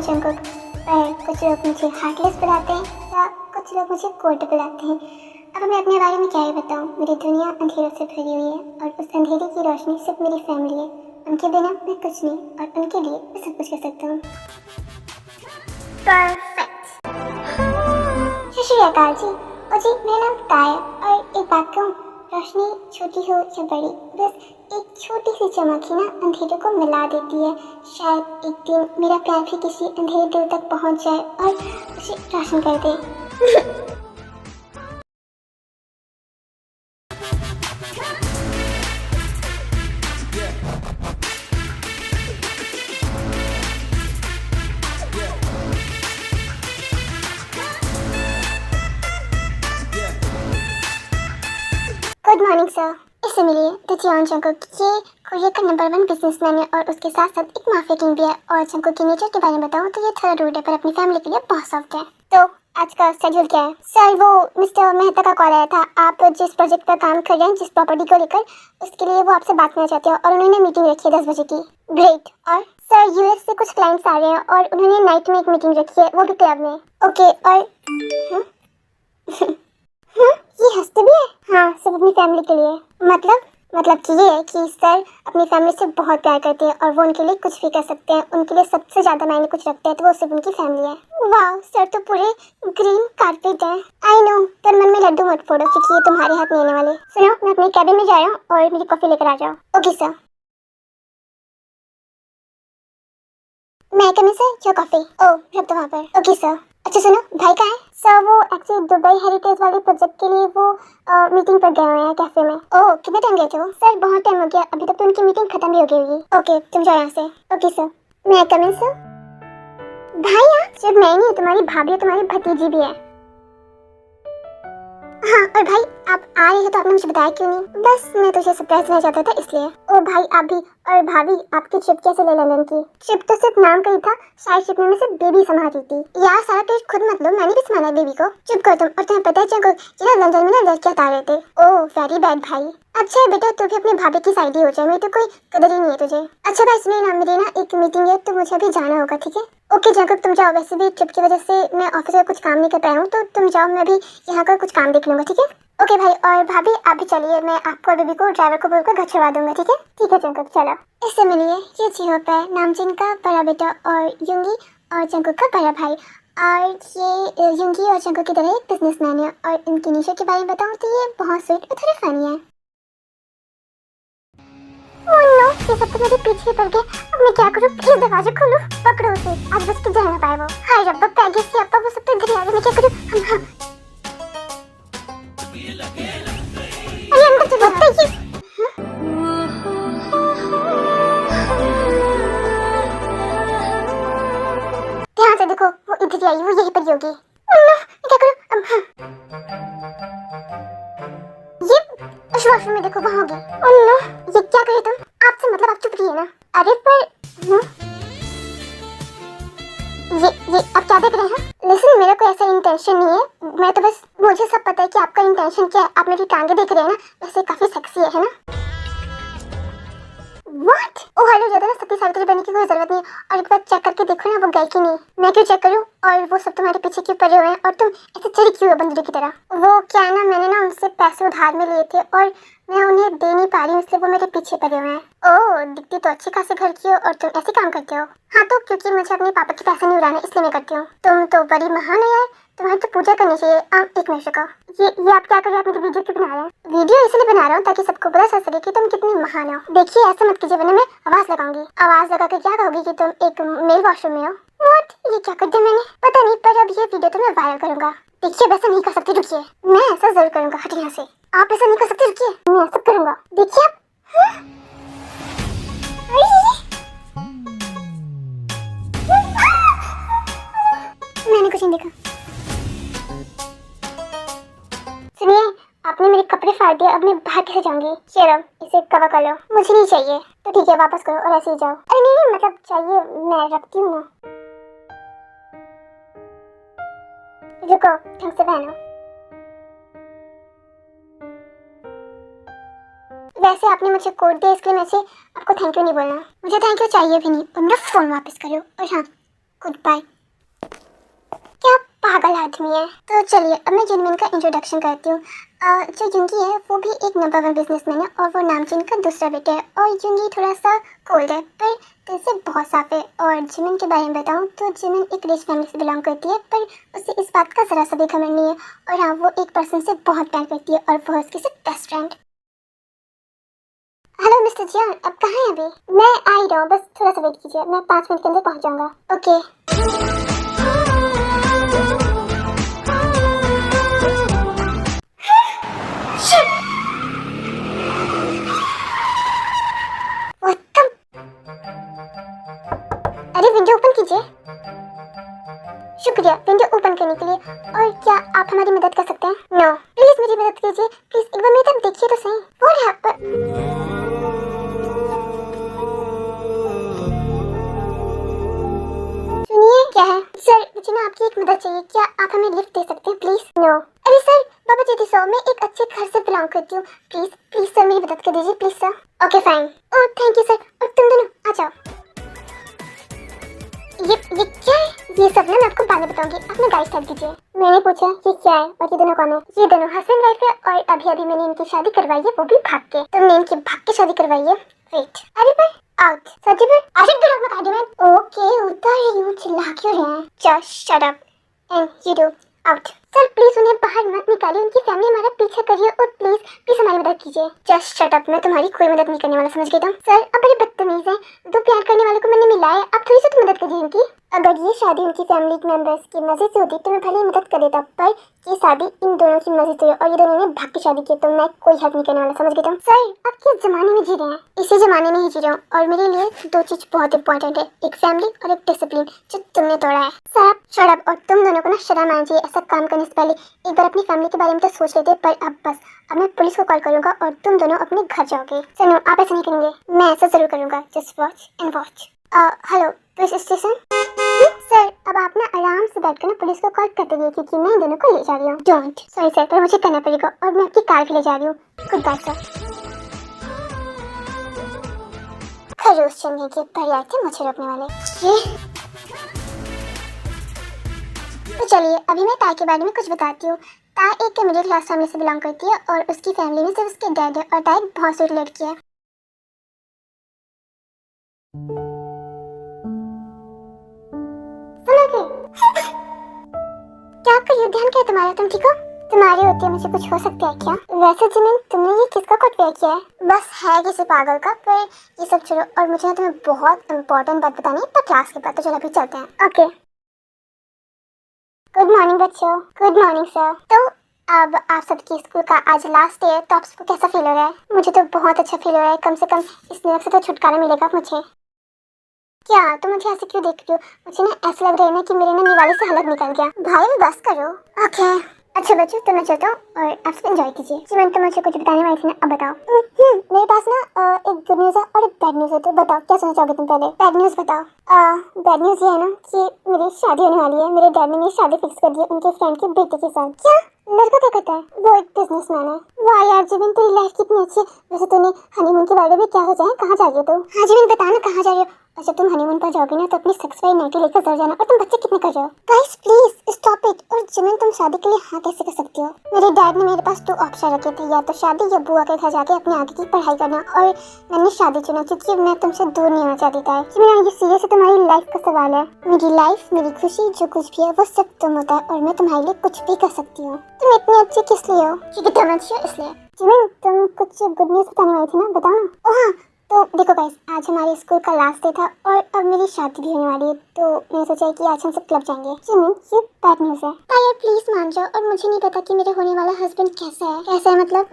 Jungkook, पर कुछ लोग मुझे हार्टलेस बुलाते हैं या कुछ लोग मुझे कोल्ड बुलाते हैं। अब मैं अपने बारे में क्या ही बताऊं। मेरी दुनिया अंधेरों से भरी हुई है और उस अंधेरे की रोशनी सिर्फ मेरी फैमिली है। उनके बिना मैं कुछ नहीं और उनके लिए मैं सब कुछ कर सकता हूँ। परफेक्ट। सत श्री अकाल जी। और जी, मेरा नाम ताया और एक बात कहूँ, रोशनी छोटी हो या बड़ी, बस एक छोटी सी चमक ही ना अंधेरे को मिला देती है। शायद एक दिन मेरा प्यार भी किसी अंधेरे दिल तक पहुंच जाए और उसे रोशन कर दे। Good morning sir. इससे मिलिए द जियोन जंगकुक। ये कोरिया का नंबर 1 बिजनेसमैन है और उसके साथ साथ एक माफिया किंग भी है। और जंगकुक के नेचर के बारे में बताऊं तो ये थोड़ा रूड है पर अपनी फैमिली के लिए बहुत सॉफ्ट है। तो आज का शेड्यूल क्या है सर? वो मिस्टर मेहता का कॉल आया था। आप जिस प्रोजेक्ट पर काम कर रहे हैं, जिस प्रॉपर्टी को लेकर, उसके लिए वो आपसे बात करना चाहते हैं और उन्होंने मीटिंग रखी है 10 बजे की। ग्रेट। और सर यूएस से कुछ क्लाइंट्स आ रहे हैं और उन्होंने नाइट में एक मीटिंग रखी है, वो भी क्लब में। ओके। और ये हंसते भी है? हाँ, सब अपनी फैमिली के लिए। मतलब कि ये है कि सर अपनी फैमिली से बहुत प्यार करते हैं और वो उनके लिए कुछ भी कर सकते हैं। उनके लिए सबसे ज्यादा मायने कुछ रखते हैं तो वो सिर्फ उनकी फैमिली है। वाह सर, तो पूरे ग्रीन कारपेट है। आई नो, पर मन में लड्डू मत फोड़ो क्योंकि ये तुम्हारे हाथ में आने वाले। सुनो, मैं अपने कैबिन में जा रहा हूँ और मेरी कॉफी लेकर आ जाओ। Okay sir. मैं कम सर, जो कॉफी। ओह, रख दो वहाँ पर। Okay sir. अच्छा सुनो, भाई कहाँ है? सर वो एक्चुअली दुबई हेरिटेज वाले प्रोजेक्ट के लिए वो मीटिंग पर गए हुए हैं कैफे में। ओह, कितने टाइम गए थे वो? सर बहुत टाइम हो गया, अभी तक तो उनकी मीटिंग खत्म भी हो गई होगी। ओके, तुम जाओ यहाँ से। Okay sir. मैं कम सर। भाई यहाँ सिर्फ मैं नहीं, तुम्हारी भाभी और तुम्हारी भतीजी भी है। हाँ, और भाई आप आ रहे हो तो आपने मुझे बताया क्यों नहीं? बस मैं तुझे सरप्राइज देना चाहता था इसलिए। ओ भाई, आप भी। और भाभी, आपकी ट्रिप कैसे ले लंदन की? ट्रिप तो सिर्फ नाम का ही था, शायद ट्रिप में मैं सिर्फ बेबी संभाल रही थी। यार सारा पेज खुद मत लो, मैंने भी संभाला बेबी को। चुप कर तुम। और तुम्हें पता है जब लंदन में ना लड़कियां आ रहे थे। ओह वेरी बैड भाई। अच्छा है बेटा, तू भी अपनी भाभी की साइड ही हो जाए, मेरी तो कोई कदर ही नहीं है तुझे। अच्छा भाई सुनिए ना, मेरी ना एक मीटिंग है तो मुझे अभी जाना होगा, ठीक है? ओके जंगकुक, तुम जाओ। वैसे भी ट्रिप की वजह से मैं ऑफिस में कुछ काम नहीं कर पाया हूँ, तो तुम जाओ, मैं भी यहाँ का कुछ काम देख लूंगा, ठीक है? ओके भाई। और भाभी आप भी चलिए, मैं आपको और बेबी को ड्राइवर को बोलकर घर छुड़वा दूंगा, ठीक है? ठीक है जंगकुक, चलो। इससे मिलिए, ये जिहोप है, नामजिन का बड़ा बेटा और युंगी और जंगकुक का बड़ा भाई। और ये युंगी और जंगकुक की तरह एक बिजनेसमैन है और इनके नेचर के बारे में बताऊँ तो ये बहुत स्वीट और थोड़े फनी है। ओह नो, ये सब तो मेरे पीछे पड़ गए। अब मैं क्या करूं? प्लीज दरवाजा खोलो, पकड़ो उसे, आज बस के जा ना पाए वो। हाय रब्बा, पैगे से अपा वो सब तो इधर आ गए, मैं क्या करूं? अरे अंदर तो भागता है ये। ध्यान से देखो, वो इधर ही आई, वो यहीं पर ही होगी। ओह नो, मैं क्या करूं? ये वॉशरूम में देखो, वहाँ होगी। ओह नो, ये क्या करे तुम? आपसे मतलब आप चुप रहिए ना। अरे पर ये आप क्या देख रहे हैं? लिसन, मेरा कोई ऐसा इंटेंशन नहीं है, मैं तो बस, मुझे सब पता है कि आपका इंटेंशन क्या है। आप मेरी टांगे देख रहे हैं ना, वैसे काफी सेक्सी है ना? व्हाट? ओह हेलो, ज्यादा ना सती सावित्री बनने की कोई जरूरत नहीं है। और एक बार चेक करके देखो ना, वो गए कि नहीं। मैं क्यों चेक करूं? और वो सब तुम्हारे पीछे क्यों पड़े हुए हैं और तुम ऐसे चढ़ी क्यों हो बंदूक की तरह? वो क्या है ना, मैंने ना उनसे पैसे उधार में लिए थे और मैं उन्हें दे नहीं पा रही हूँ, इसलिए वो मेरे पीछे पड़े हुए हैं। ओह, दिखती तो अच्छी खासी घर की हो और तुम ऐसे काम करते हो। हाँ तो क्योंकि मुझे अपने पापा के पैसे नहीं उड़ाने, इसलिए मैं करती हूँ। तुम तो बड़ी महान हो यार, तुम्हारी तो पूजा करनी चाहिए। एक मिनट रुको, ये आप क्या कर रहे हैं? आप मेरी वीडियो क्यों बना रहे हैं? वीडियो इसलिए बना रहा हूँ ताकि सबको पता चल सके कि तुम कितनी महान हो। देखिए ऐसा मत कीजिए वरना मैं आवाज लगाऊंगी। आवाज लगा कर क्या कहोगी कि तुम एक मेल वॉशरूम में हो? व्हाट? ये क्या कर दिया मैंने? पता नहीं, पर अब ये वीडियो तो मैं वायरल करूंगा। देखिए वैसा नहीं कर सकती, रुकिए, मैं ऐसा जरूर करूंगा। हटिए यहाँ से, आप ऐसा नहीं कर सकते, रुकिए, मैं ऐसा करूंगा। देखिए आप। मैंने कुछ नहीं देखा। सुनिए, आपने मेरे कपड़े फाड़ दिए, अब मैं मैं बाहर कैसे जाऊंगी? चलो इसे कवर कर लो। मुझे नहीं चाहिए। तो ठीक है, वापस करो और ऐसे ही जाओ। अरे नहीं नहीं, मतलब चाहिए, मैं रखती हूँ ना। रुको, ढंग से पहनो। वैसे आपने मुझे कोड दिया, इसके लिए मुझे आपको थैंक यू नहीं बोलना। मुझे थैंक यू चाहिए भी नहीं। और मेरा फोन वापस करो। और हाँ, गुड बाय। क्या पागल आदमी है। तो चलिए अब मैं जुनमिन का इंट्रोडक्शन करती हूँ। जो जुंगी है वो भी एक नंबर 1 बिजनेसमैन है और वो नामचीन का दूसरा बेटा है। और जुंगी थोड़ा सा कोल्ड है पर दिल से बहुत साफ है। और जिमिन के बारे में बताऊँ तो जिमिन एक रिच फैमिली से बिलोंग करती है, पर उसे इस बात का ज़रा सा भी घमंड नहीं है। और हाँ, वो एक पर्सन से बहुत प्यार करती है और वो है उसकी सिर्फ बेस्ट फ्रेंड। हेलो मिस्टर जियान, अब कहाँ हैं अभी? मैं आ ही रहा हूँ, बस थोड़ा सा वेट कीजिए, मैं 5 मिनट के अंदर पहुँच जाऊँगा। ओके। अरे विंडो ओपन कीजिए। शुक्रिया विंडो ओपन करने के लिए। और क्या आप हमारी मदद कर सकते हैं? नो प्लीज मेरी मदद कीजिए, प्लीज एक बार मेरी तरफ देखिए तो सही। What happened? सुनिए, क्या है? सर मुझे ना आपकी एक मदद चाहिए, क्या आप हमें लिफ्ट दे सकते हैं प्लीज? नो। अरे सर, बाबा जी सो, मैं एक अच्छे घर से बिलोंग करती हूँ, प्लीज प्लीज सर मेरी मदद कर दीजिए please sir. Okay fine. Oh thank you sir. और तुम दोनों आ जाओ। ये क्या है? ये सब ना मैं आपको बाद में बताऊंगी, अपना गाइड स्टार्ट कीजिए। मैंने पूछा ये क्या है और ये दोनों कौन है? ये दोनों हस्बैंड वाइफ है और अभी अभी मैंने इनकी शादी करवाई है, वो भी भाग के। तुमने इनकी भाग के शादी करवाई है? वेट, अरे पर आउट सर्टिफिकेट आशिक के रूप में आर्गुमेंट। ओके उधर ही हूँ, चिल्ला क्यों रहे हैं? Just shut up and you do out. Sir please उन्हें बाहर मत निकालिए, उनकी फैमिली हमारा पीछा करिए और प्लीज प्लीज हमारी मदद कीजिए। जस्ट शट अप, मैं तुम्हारी कोई मदद नहीं करने वाला, समझ गई तुम? सर आप बड़े बदतमीज हैं, दो प्यार करने वालों को मैंने मिलाया, आप थोड़ी सी तो मदद करिए इनकी। अगर ये शादी उनकी फैमिली मेंबर्स की मर्जी से होती तो मैं भले ही मदद कर देता, पर ये शादी इन दोनों की मर्जी से और ये दोनों ने भाग की शादी की, तो मैं कोई हेल्प नहीं करने वाला, समझ गए तुम? सर आप किस जमाने में जी रहे हैं? इसी जमाने में ही जी रहा हूँ और मेरे लिए दो चीज बहुत इंपॉर्टेंट है, एक फैमिली और एक डिसिप्लिन, जो तुमने तोड़ा है। सर आप शट अप, और तुम दोनों को ना शर्म आनी चाहिए ऐसा काम करने से पहले। एक बार अपनी फैमिली के बारे में तो सोच लेते, पर अब बस, अब मैं पुलिस को कॉल करूंगा और तुम दोनों अपने घर जाओगे। सुनो आप ऐसा नहीं करेंगे, मैं ऐसा जरूर करूंगा, just watch and watch. Hello police station. Sir अब आप ना आराम से बैठकर ना पुलिस को कॉल करते रहिए, क्योंकि मैं इन दोनों को ले जा रही हूँ। डोंट सॉरी सर, पर मुझे करना पड़ेगा और मैं आपकी कार भी ले जा रही हूँ। Good bye sir. खरोश चलने के पर्याय थे मुझे रोकने वाले। ये तो चलिए अभी मैं ताई के बारे में कुछ बताती हूँ। ताई एक मिडिल क्लास फैमिली से बिलोंग करती है और उसकी फैमिली में सिर्फ उसके डैड है और ताई एक बहुत स्वीट लड़की है। क्या आपका ये ध्यान क्या है तुम्हारा? तुम ठीक हो? तुम्हारे होते मुझे कुछ हो सकता है क्या? वैसे जिमिन तुमने ये किसका कोट वेयर किया है? बस है किसी पागल का, पर ये सब छोड़ो और मुझे ना तुम्हें बहुत इंपॉर्टेंट बात बतानी है, पर क्लास के बाद, तो चलो अभी चलते हैं। ओके गुड मॉर्निंग बच्चों। Good morning sir. तो अब आप सबकी स्कूल का आज लास्ट डे है, तो आप सबको कैसा फील हो रहा है? मुझे तो बहुत अच्छा फील हो रहा है, कम से कम इस नरक से तो छुटकारा मिलेगा मुझे। क्या तुम मुझे ऐसे क्यों देख रही हो? मुझे ना ऐसा लग रहा है ना कि मेरे ना निवाले से हलक निकल गया। भाई बस करो। ओके अच्छा बच्चों तो मैं चलता हूँ और आप सब एंजॉय कीजिए। जीवन तो मुझे कुछ बताने वाली थी ना, अब बताओ। मेरे पास ना एक गुड न्यूज़ है और एक बैड न्यूज़ है, तो बताओ क्या सुनना चाहोगे तुम? पहले बैड न्यूज़ बताओ। बैड न्यूज़ ये है ना कि मेरी शादी होने वाली है। मेरे डैड ने मेरी शादी फिक्स कर दी है उनके फ्रेंड के बेटे के साथ। क्या लड़का क्या करता है? वो एक बिजनेसमैन है। वाह यार जीवन तेरी लाइफ कितनी अच्छी है। वैसे तूने हनीमून के बारे में क्या हो जाए, कहाँ जा रही हो तू? हाँ जीवन बता ना कहाँ जा रही हो? अच्छा तुम हनीमून पर जाओगे ना तो अपनी सेक्सुअल नाइटी लेकर जरूर जाना। और तुम बच्चे कितने कर रहे हो? Guys please stop it. और जिमिन तुम शादी के लिए हाँ कैसे कर सकती हो? मेरे डैड ने मेरे पास 2 ऑप्शन रखे थे, या तो शादी या बुआ के घर जाके अपने आगे की पढ़ाई करना, और मैंने शादी चुना क्योंकि मैं तुमसे दूर नहीं होना चाहती था। जिमिन ये सीरियस है, तुम्हारी लाइफ का सवाल है। मेरी लाइफ मेरी खुशी जो कुछ भी है वो सब तुम होता है और मैं तुम्हारे लिए कुछ भी कर सकती हूँ। तुम इतनी अच्छी किस लिए हो? क्योंकि तुम अच्छी हो इसलिए। जिमिन तुम कुछ गुड न्यूज़ बताने वाली थी ना, बताओ ना। ओह हाँ तो देखो गाइस, आज हमारे स्कूल का लास्ट डे था और अब मेरी शादी भी होने वाली है, तो मैंने सोचा कि आज हम सब क्लब जाएंगे। जिमिन ये बैड न्यूज़ है। यार प्लीज मान जाओ, और मुझे नहीं पता कि मेरे होने वाला हस्बैंड कैसा है। कैसा है मतलब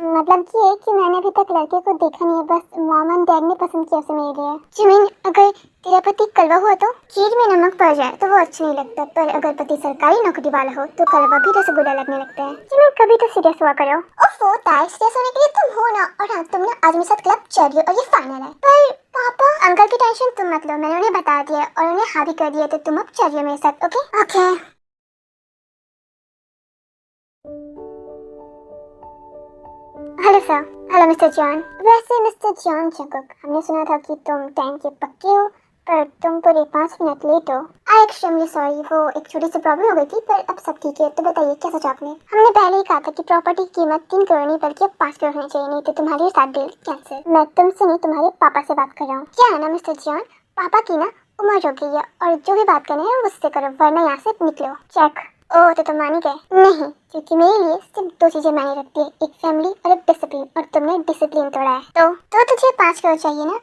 ये है कि मैंने अभी तक लड़के को देखा नहीं है, बस मॉम एंड डैड ने पसंद किया उसे मेरे लिए। जिमिन अगर तेरा पति कड़वा हुआ तो खीर में नमक पड़ जाए तो वो अच्छा नहीं लगता, पर अगर पति सरकारी नौकरी वाला हो तो कड़वा भी रसगुल्ला लगने लगता है। जी मैं कभी तो सीरियस हुआ करो। ओफो ताई, सीरियस होने के लिए तुम हो ना। और हाँ, तुम ना आज मेरे साथ क्लब चल रही हो और ये फाइनल है। पर पापा अंकल की टेंशन तुम मत लो, मैंने उन्हें बता दिया और उन्हें हाँ भी कर दिया, तो तुम अब चल रही हो मेरे साथ। Okay okay. Hello sir. Hello mister John. वैसे मिस्टर जॉन जैकब, हमने सुना था कि तुम टाइम के पक्के हो, पर तुम पूरे 5 मिनट लेट हो। आई एक्सट्रीमली सॉरी, वो एक छोटी सी प्रॉब्लम हो गई थी, पर अब सब ठीक है। तो बताइए क्या सोचा आपने? हमने पहले ही कहा था कि प्रॉपर्टी की कीमत 3 करोड़ नहीं बल्कि अब 5 करोड़ होनी चाहिए, नहीं तो तुम्हारी 7 डील कैंसिल। मैं तुमसे नहीं, तुम्हारे पापा से बात कर रहा हूँ। क्या है ना मिस्टर जॉन, पापा की ना उम्र हो गई है और जो भी बात करनी है मुझसे करो, वरना यहाँ से निकलो। चेक। ओह तो तुम मान ही गए? नहीं, क्योंकि मेरे लिए सिर्फ 2 चीजें मायने रखती है, एक फैमिली और एक डिसिप्लिन, और तुमने डिसिप्लिन तोड़ा है। तो तुझे 5 करोड़ चाहिए ना?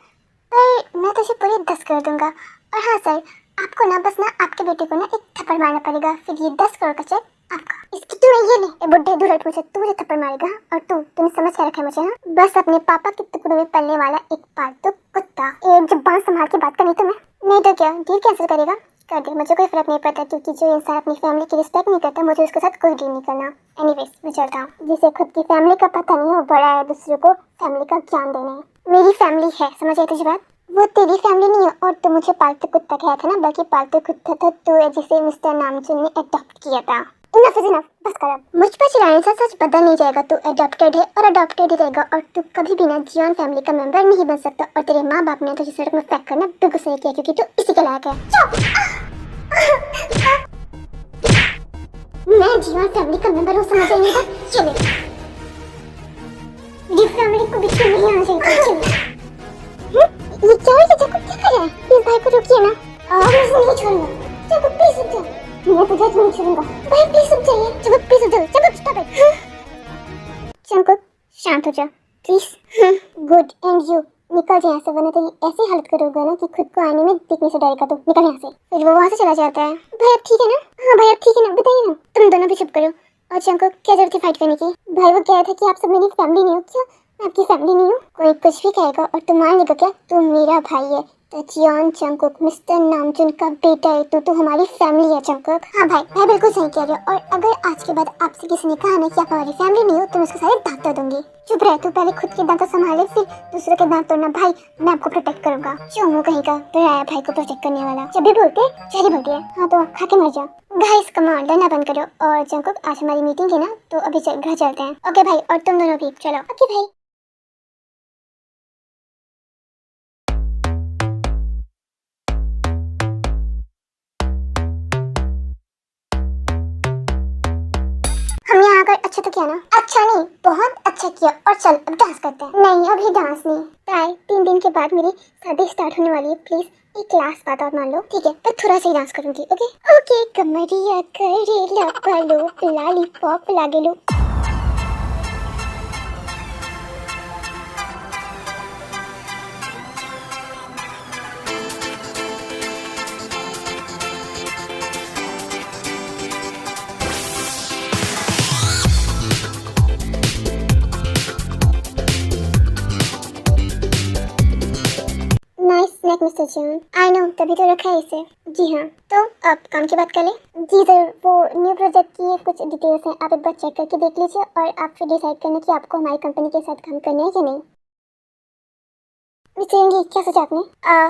पर मैं तुझे पूरे 10 कर दूंगा। और हाँ सर, आपको ना बस ना आपके बेटे को ना एक थप्पड़ मारना पड़ेगा, फिर ये 10 करोड़ का चेक आपका। इसकी तुम्हें ये ले, ए बुड्ढे दूर मुझे, तू मुझे थप्पड़ मारेगा और तूने समझ के रखा है मुझे? हाँ, बस अपने पापा के टुकड़ों में पलने वाला एक पालतू कुत्ता। एक जुबान संभाल के बात करनी तुम्हें। नहीं तो क्या डील कैंसिल करेगा? कर दे, मुझे कोई फर्क नहीं पड़ता, क्योंकि जो इंसान अपनी फैमिली की रिस्पेक्ट नहीं करता, मुझे उसके साथ कोई डील नहीं करना। एनीवेज मैं चलता हूँ। जिसे खुद की फैमिली का पता नहीं हो, बड़ा है दूसरों को फैमिली का ज्ञान देने। मेरी फैमिली है, समझ आई तुझे बात? वो तेरी फैमिली नहीं है, और तू मुझे पालतू कुत्ता कहा था ना, बल्कि पालतू कुत्ता था तू, जिसे मिस्टर नामचुन ने अडॉप्ट किया था। इनफ इज इनफ, बस कर अब। मुझ पर चिल्लाने से सच बदल नहीं जाएगा। तू अडॉप्टेड है और अडॉप्टेड ही रहेगा, और तू कभी भी ना जियोन फैमिली का मेंबर नहीं बन सकता। और तेरे माँ बाप ने तुझे सड़क में फेंक करना बिल्कुल सही किया, क्योंकि तू इसी के लायक है। मैं जियोन फैमिली का मेंबर हूँ, समझ आई नहीं? चले, मेरी फैमिली को भी छूने नहीं आना चाहिए। चले। ये क्या है? जब क्या कर रहा है? प्लीज भाई को रोकिए ना, और मैं नहीं छोड़ूंगा। जब प्लीज रुक जा, मैं तुझे नहीं छोड़ूंगा। भाई प्लीज रुक जाइए। जब प्लीज रुक जाओ। जब स्टॉप इट। जंकुक शांत हो जा प्लीज। गुड, एंड यू निकल जा यहाँ से, वरना तेरी ऐसी हालत करोगे ना कि खुद को आईने में देखने से डरेगा। तो निकल यहाँ से। फिर वो वहाँ से चला जाता है। भाई अब ठीक है ना? हाँ भाई अब ठीक है ना, बताइए ना। तुम दोनों भी चुप करो। और जंकुक क्या जरूरत थी फाइट करने की? भाई वो कह रहा था कि आप सब मेरी फैमिली नहीं हो। क्या मैं आपकी फैमिली नहीं हूँ? कोई कुछ भी कहेगा और तुम मान लेगा क्या? तुम मेरा भाई है। तो जियोन जंकुक मिस्टर नामजुन का बेटा है, तो हमारी फैमिली है जंकुक। हाँ भाई, मैं बिल्कुल सही कह रही हूँ। और अगर आज के बाद आपसे किसी ने कहा ना कि आप हमारी फैमिली नहीं हो, तो मैं उसके सारे दांत तोड़ दूंगी। चुप रह, तू पहले खुद के दांत संभाले, फिर दूसरों के दांत तोड़ना। भाई मैं आपको प्रोटेक्ट करूंगा। जो मुँह कहीं का डराया भाई को प्रोटेक्ट करने वाला। जब भी बोलते चली बोलती है। हाँ तो खा के मर जाओ। गाइस कम ऑन, डरना बंद करो। और जंकुक आज हमारी मीटिंग है ना, तो अभी घर चलते हैं। ओके भाई, और तुम दोनों भी चलो। ओके भाई। हम यहाँ आकर अच्छा तो किया ना? अच्छा नहीं, बहुत अच्छा किया। और चल अब डांस करते हैं। नहीं अभी डांस नहीं। ताई 3 दिन के बाद मेरी शादी स्टार्ट होने वाली है, प्लीज एक लास्ट बात और मान लो। ठीक है, पर थोड़ा सा ही डांस करूंगी। Okay okay. कमरिया करे लपलो, लॉलीपॉप लागे लो। Nice snack mister John. I know, तभी तो रखा है इसे। जी हाँ, तो अब काम की बात कर ले। जी जरूर, वो न्यू प्रोजेक्ट की कुछ डिटेल्स हैं, आप एक बार चेक करके देख लीजिए और आप फिर डिसाइड करना कि आपको हमारी कंपनी के साथ काम करना है या नहीं। मिसेंगी क्या सोचा आपने?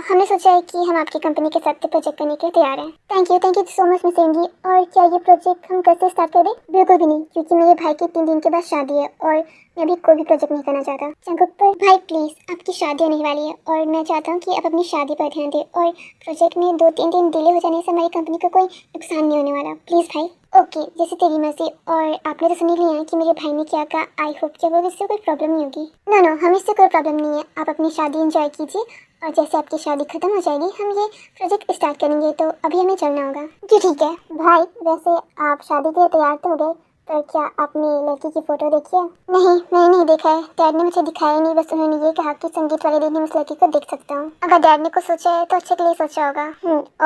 हमने सोचा है कि हम आपकी कंपनी के साथ प्रोजेक्ट करने के लिए तैयार हैं। थैंक यू सो मच मिसेंगी। और क्या ये प्रोजेक्ट हम कैसे स्टार्ट करें? बिल्कुल भी नहीं, क्योंकि मेरे भाई की 3 दिन के बाद शादी है और मैं अभी कोई भी प्रोजेक्ट नहीं करना चाहता। जंकुक पर भाई प्लीज, आपकी शादी होने वाली है और मैं चाहता हूँ कि आप अपनी शादी पर ध्यान दें, और प्रोजेक्ट में 2-3 दिन डिले हो जाने से हमारी कंपनी को कोई नुकसान नहीं होने वाला। प्लीज भाई। ओके, जैसे तेरी मर्जी। और आपने तो सुन ही लिया है कि मेरे भाई ने क्या कहा। आई होप कि वो इससे कोई प्रॉब्लम नहीं होगी। नो हमें इससे कोई प्रॉब्लम नहीं है। आप अपनी शादी एंजॉय कीजिए, और जैसे आपकी शादी खत्म हो जाएगी हम ये प्रोजेक्ट स्टार्ट करेंगे। तो अभी हमें चलना होगा। जी ठीक है भाई। वैसे आप शादी के लिए तैयार तो हो गए, पर क्या आपने लड़की की फोटो देखी है? नहीं मैंने नहीं देखा है, डैड ने मुझे दिखाया नहीं। बस उन्होंने ये कहा कि संगीत वाले दिन में उस लड़की को देख सकता हूँ। अगर डैड ने कुछ सोचा है तो अच्छे के लिए सोचा होगा।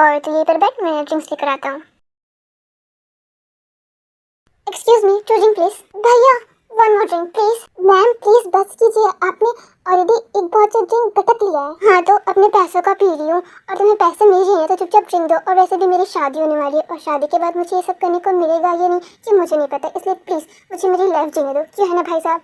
और तो ये पर बैठ, मैं ड्रिंक्स लेकर आता हूँ। Excuse me, 2 drink please. भैया 1 मोर ड्रिंक प्लीज। मैम प्लीज बस कीजिए, आपने ऑलरेडी एक बहुत ड्रिंक गटक लिया है। हाँ तो अपने पैसों का पी रही हूँ और तुम्हें पैसे मिल रहे हैं तो चुपचाप ड्रिंक दो। और वैसे भी मेरी शादी होने वाली है और शादी के बाद मुझे ये सब करने को मिलेगा या नहीं ये मुझे नहीं पता, इसलिए प्लीज मुझे मेरी लाइफ जीने दो। क्या है ना भाई साहब?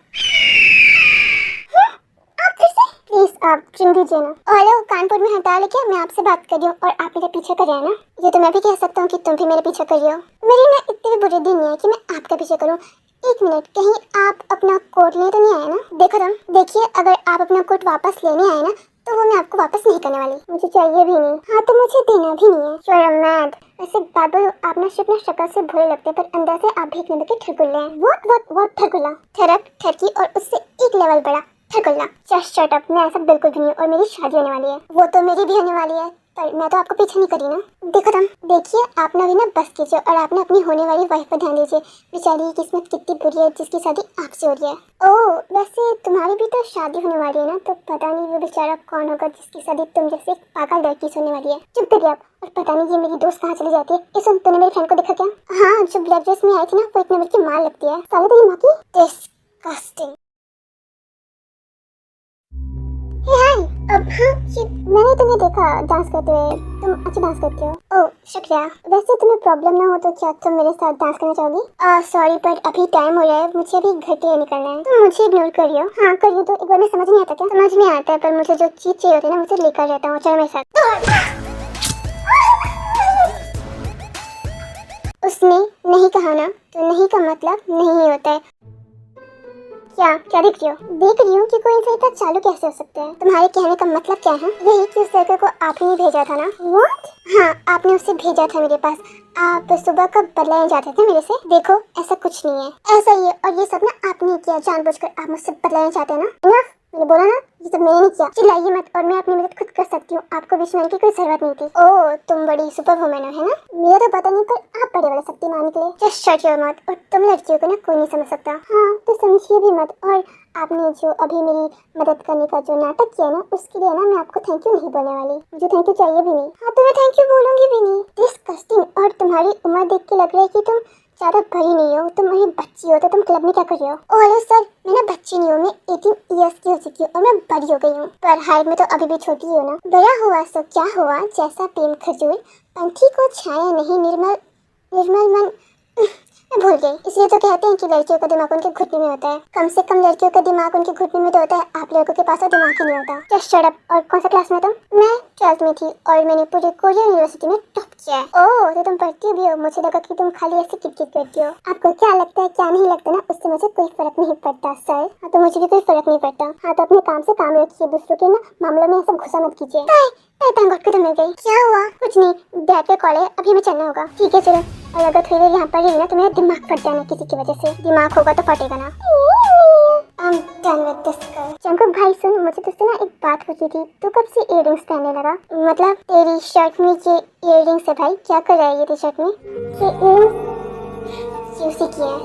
आप फिर से प्लीज आप ड्रिंक दीजिए ना। हेलो, कानपुर में हड़ताल है क्या? मैं आपसे बात कर रही हूँ और आप मेरे पीछे कर रहे हैं ना? ये तो मैं भी कह सकता हूँ कि तुम भी मेरे पीछे कर रही हो। मेरी ना इतने भी बुरे दिन नहीं है कि मैं आपका पीछे करूँ। एक मिनट, कहीं आप अपना कोट लेने तो नहीं आए ना? देखो तुम देखिए, अगर आप अपना कोट वापस लेने आए ना तो वो मैं आपको वापस नहीं करने वाली, मुझे चाहिए भी नहीं। हाँ तो मुझे देना भी नहीं है। You're mad। वैसे बात बोलो, आप ना सिर्फ ना शक्ल से बुरे लगते हैं पर अंदर से आप भी एक नंबर के ठरगुल्ले हैं। What ठरगुल्ला? ठरक ठरकी और उससे एक लेवल बड़ा ठरगुल्ला। जस्ट शट अप, मैं ऐसा बिल्कुल भी नहीं हूँ और मेरी शादी होने वाली है। वो तो मेरी भी होने वाली है पर मैं तो आपको पीछे नहीं करी ना। देखो तुम देखिए, आप ना भी ना बस कीजिए और आपने अपनी होने वाली वाइफ पर ध्यान दीजिए। बेचारी की किस्मत कितनी बुरी है जिसकी शादी आपसे हो रही है। ओह वैसे तुम्हारी भी तो शादी होने वाली है ना, तो पता नहीं वो बेचारा कौन होगा जिसकी शादी तुम जैसे एक पागल लड़की से होने वाली है। चुप करिए आप। और पता नहीं ये मेरी दोस्त कहाँ चली जाती है। ये सुन, तूने मेरी फ्रेंड को देखा क्या? हाँ, जो ब्लैक ड्रेस में आई थी ना वो एक नंबर की मार लगती है। साले तेरी माँ की डिस्गस्टिंग। हाय। अब हाँ, ये मैंने तुम्हें देखा डांस करते हुए। तुम अच्छा डांस करती हो। ओह शुक्रिया। वैसे तुम्हें प्रॉब्लम ना हो तो क्या तुम मेरे साथ डांस करना चाहोगी? सॉरी पर अभी टाइम हो रहा है, मुझे अभी घर के लिए निकलना है। तुम मुझे इग्नोर करियो। हाँ करियो तो एक बार में समझ नहीं आता क्या? समझ में आता है पर मुझे जो चीज चाहिए होती है ना मुझे लेकर रहता हूँ। चलो मेरे साथ। उसने नहीं कहा ना तो नहीं का मतलब नहीं होता है। क्या देख रही हो? देख रही हूँ कि कोई इंसान इतना चालू कैसे हो सकता है। तुम्हारे कहने का मतलब क्या है? यही कि उस लड़के को आप ही ने भेजा था ना? What? हाँ आपने उसे भेजा था मेरे पास। आप सुबह कब बदला लेने जाते थे मेरे से? देखो ऐसा कुछ नहीं है, ऐसा ही है और ये सब ना आपने किया जानबूझकर। आप मुझसे बदला लेना चाहते हैं ना? Enough। मैंने बोला ना ये सब मैंने नहीं किया। चिल्लाइए मत और मैं अपनी मदद खुद कर सकती हूँ, आपको बीच में आने की कोई जरूरत नहीं थी। ओह तुम बड़ी सुपर वुमन हो है ना? मेरा तो पता नहीं पर आप बड़े बड़े शक्तिमान निकले। Just shut your mouth. और तुम लड़कियों को ना कोई नहीं समझ सकता। हाँ तो समझिए भी मत। और आपने जो अभी मेरी मदद करने का जो नाटक किया ना उसके लिए ना मैं आपको थैंक यू नहीं बोलने वाली। मुझे थैंक यू चाहिए भी नहीं। हाँ तो मैं थैंक यू बोलूंगी भी नहीं। डिस्गस्टिंग। और तुम्हारी उम्र देख के लग रहा है कि तुम ज्यादा बड़ी नहीं हो, तुम वही बच्ची हो। तो तुम क्लब में क्या कर रही हो? ओह हेलो सर, मैं ना बच्ची नहीं हूँ, मैं 18 इयर्स की हो चुकी हूँ और मैं बड़ी हो गई हूँ। पर हाइट में तो अभी भी छोटी हो ना। बड़ा हुआ सो क्या हुआ, जैसा प्रेम खजूर पंछी को छाया नहीं, निर्मल निर्मल मन। मैं भूल गई। इसलिए तो कहते हैं कि लड़कियों का दिमाग उनके घुटने में होता है। कम से कम लड़कियों का दिमाग उनके घुटने में तो होता है, आप लड़कों के पास तो दिमाग ही नहीं होता। Just shut up. और कौन सा क्लास में तुम? मैं 12th में थी और मैंने पूरे कोरियन यूनिवर्सिटी में टॉप किया है। ओह तो तुम पढ़ती भी हो, मुझे लगा कि तुम खाली ऐसे किट करती हो। आपको क्या लगता है क्या नहीं लगता ना उससे मुझे कोई फर्क नहीं पड़ता सर। हाँ तो मुझे भी कोई फर्क नहीं पड़ता। हाँ तो अपने काम से काम रखिए, दूसरों के ना मामलों में ऐसा घुसा मत कीजिए। तो मिल गई। क्या हुआ? कुछ नहीं, डैड के कॉल है, अभी हमें चलना होगा। ठीक है चलो। और अगर थोड़ी देर यहाँ पर रही ना तो मेरा दिमाग फट जाना किसी की वजह से। दिमाग होगा तो फटेगा ना। I'm done with this girl। Jungkook भाई सुन, मुझे तुझसे ना एक बात पूछी थी। तू कब से इयररिंग्स पहनने लगा? मतलब तेरी शर्ट में ये इयररिंग्स है भाई, क्या कर रहा है ये टी शर्ट में? ये इयररिंग्स यूसी की है।